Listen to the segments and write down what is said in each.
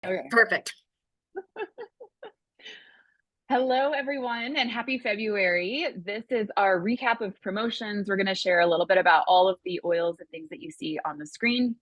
Okay. Perfect. Hello, everyone, and happy February. This is our recap of promotions. We're going to share a little bit about all of the oils and things that you see on the screen.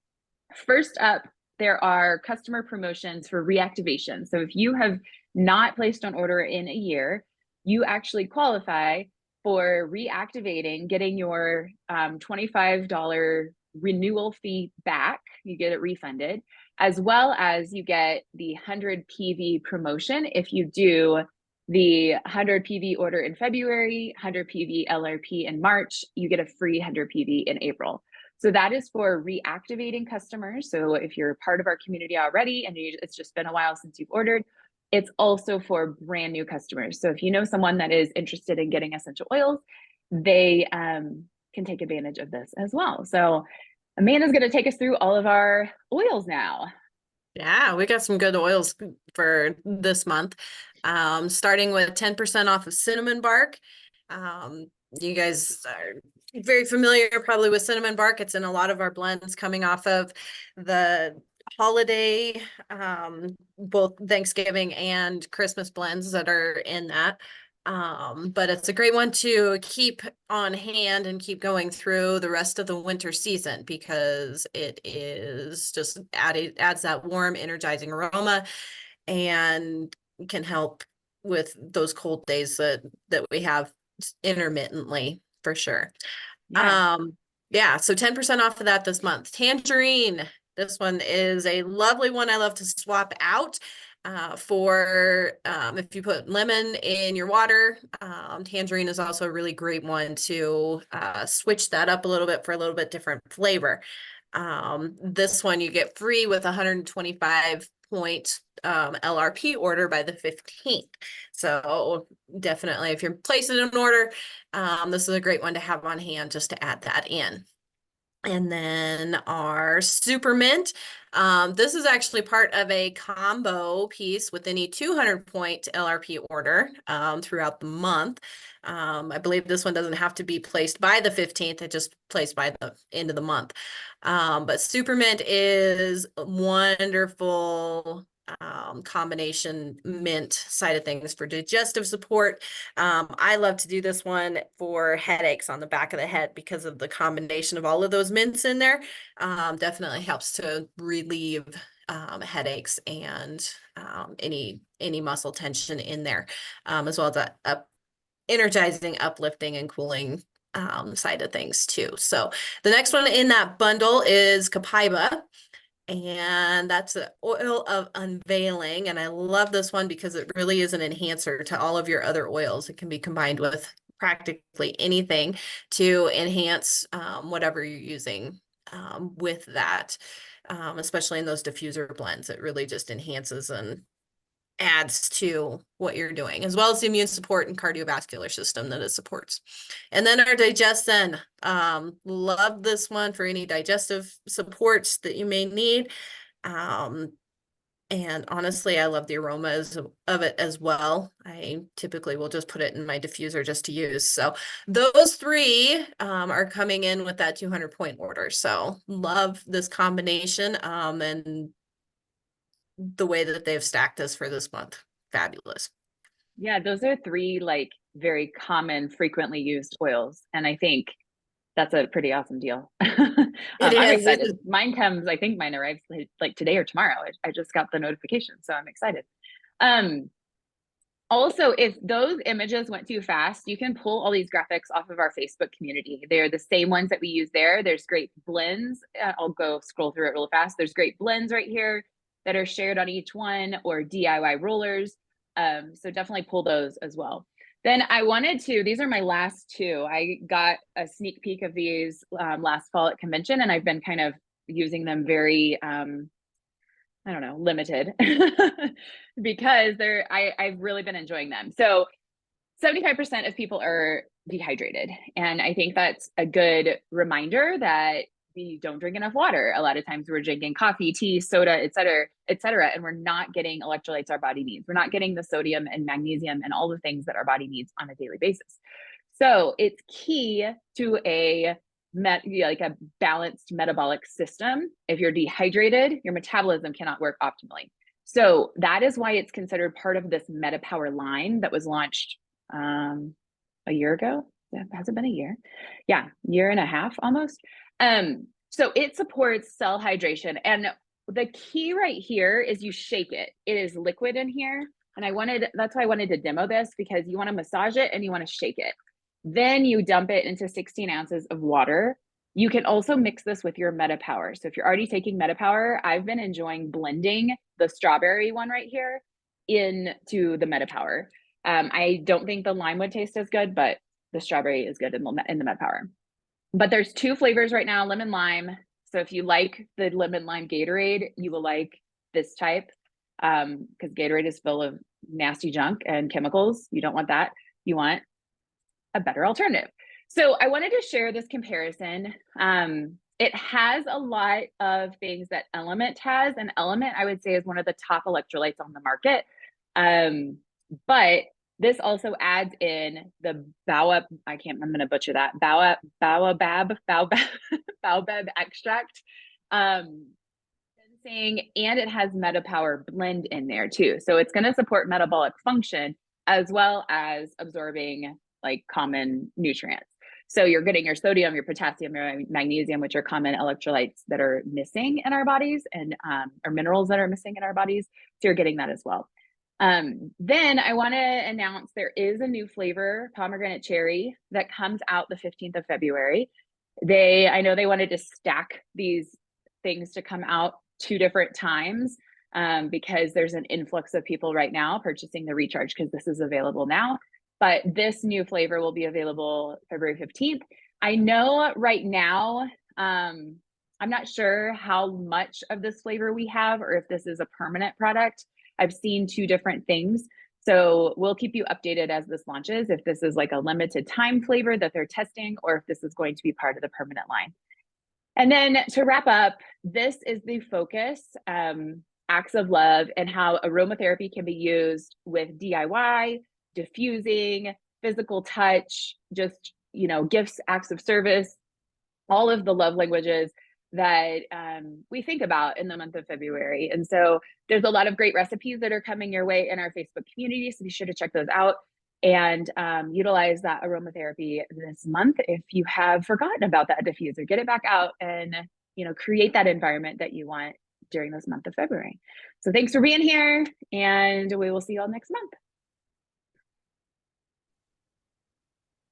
First up, there are customer promotions for reactivation. So if you have not placed an order in a year, you actually qualify for reactivating, getting your $25 renewal fee back. You get it refunded, as well as you get the 100 PV promotion if you do the 100 PV order in February, 100 PV LRP in March, you get a free 100 PV in April. So that is for reactivating customers. So if you're part of our community already and it's just been a while since you've ordered, it's also for brand new customers. So if you know someone that is interested in getting essential oils, they can take advantage of this as well. So Amanda's going to take us through all of our oils now. Yeah, we got some good oils for this month. Starting with 10% off of cinnamon bark. You guys are very familiar probably with cinnamon bark. It's in a lot of our blends coming off of the holiday, both Thanksgiving and Christmas blends that are in that. But it's a great one to keep on hand and keep going through the rest of the winter season because it is just adds that warm, energizing aroma and can help with those cold days that we have intermittently for sure. Yeah. Yeah, so 10% off of that this month. Tangerine. This one is a lovely one I love to swap out for if you put lemon in your water. Tangerine is also a really great one to switch that up a little bit for a little bit different flavor. This one you get free with 125 point LRP order by the 15th. So definitely if you're placing an order, this is a great one to have on hand just to add that in. And then our super mint. This is actually part of a combo piece with any 200 point LRP order throughout the month. I believe this one doesn't have to be placed by the 15th. It just placed by the end of the month. But super mint is wonderful combination mint side of things for digestive support. I love to do this one for headaches on the back of the head because of the combination of all of those mints in there. Definitely helps to relieve headaches and any muscle tension in there, as well as that energizing, uplifting, and cooling side of things too. So the next one in that bundle is Copaiba. And that's an oil of unveiling. And I love this one because it really is an enhancer to all of your other oils. It can be combined with practically anything to enhance whatever you're using with that, especially in those diffuser blends. It really just enhances and adds to what you're doing, as well as the immune support and cardiovascular system that it supports. And then our digestin, love this one for any digestive supports that you may need. And honestly, I love the aromas of it as well. I typically will just put it in my diffuser just to use. So those three are coming in with that 200 point order. So love this combination and the way that they've stacked us for this month. Fabulous. Yeah, those are three like very common, frequently used oils. And I think that's a pretty awesome deal. It I'm is. excited. Mine comes, I think mine arrives like today or tomorrow. I just got the notification, so I'm excited. Um, Also, if those images went too fast, you can pull all these graphics off of our Facebook community. They're the same ones that we use there. There's great blends. I'll go scroll through it real fast. There's great blends right here that are shared on each one, or DIY rollers. So definitely pull those as well. Then I wanted to, these are my last two. I got a sneak peek of these last fall at convention, and I've been kind of using them very I don't know, limited because I've really been enjoying them. So 75% of people are dehydrated. And I think that's a good reminder that we don't drink enough water. A lot of times we're drinking coffee, tea, soda, et cetera, and we're not getting electrolytes our body needs. We're not getting the sodium and magnesium and all the things that our body needs on a daily basis. So it's key to like a balanced metabolic system. If you're dehydrated, your metabolism cannot work optimally. So that is why it's considered part of this Meta Power line that was launched a year ago. Has it been a year? Yeah, year and a half almost. So it supports cell hydration. And the key right here is you shake it. It is liquid in here. And that's why I wanted to demo this, because you want to massage it and you want to shake it. Then you dump it into 16 ounces of water. You can also mix this with your Meta Power. So if you're already taking Meta Power, I've been enjoying blending the strawberry one right here into the Meta Power. I don't think the lime would taste as good, but the strawberry is good in the Meta Power. But there's 2 flavors right now, lemon lime. So if you like the lemon lime Gatorade, you will like this type, because Gatorade is full of nasty junk and chemicals. You don't want that. You want a better alternative. So I wanted to share this comparison. It has a lot of things that Element has, and Element, I would say, is one of the top electrolytes on the market. But this also adds in the baobab, I'm going to butcher that, baobab extract, ginseng, and it has Meta Power blend in there too. So it's going to support metabolic function as well as absorbing like common nutrients. So you're getting your sodium, your potassium, your magnesium, which are common electrolytes that are missing in our bodies, and or minerals that are missing in our bodies. So you're getting that as well. Then I want to announce there is a new flavor, pomegranate cherry, that comes out the 15th of February. I know they wanted to stack these things to come out 2 different times, because there's an influx of people right now purchasing the recharge, because this is available now. But this new flavor will be available February 15th. I know right now, I'm not sure how much of this flavor we have, or if this is a permanent product. I've seen 2 different things. So we'll keep you updated as this launches, if this is like a limited time flavor that they're testing, or if this is going to be part of the permanent line. And then to wrap up, this is the focus, acts of love, and how aromatherapy can be used with DIY, diffusing, physical touch, just, gifts, acts of service, all of the love languages that we think about in the month of February. And so there's a lot of great recipes that are coming your way in our Facebook community. So be sure to check those out and utilize that aromatherapy this month. If you have forgotten about that diffuser, get it back out and, create that environment that you want during this month of February. So thanks for being here, and we will see you all next month.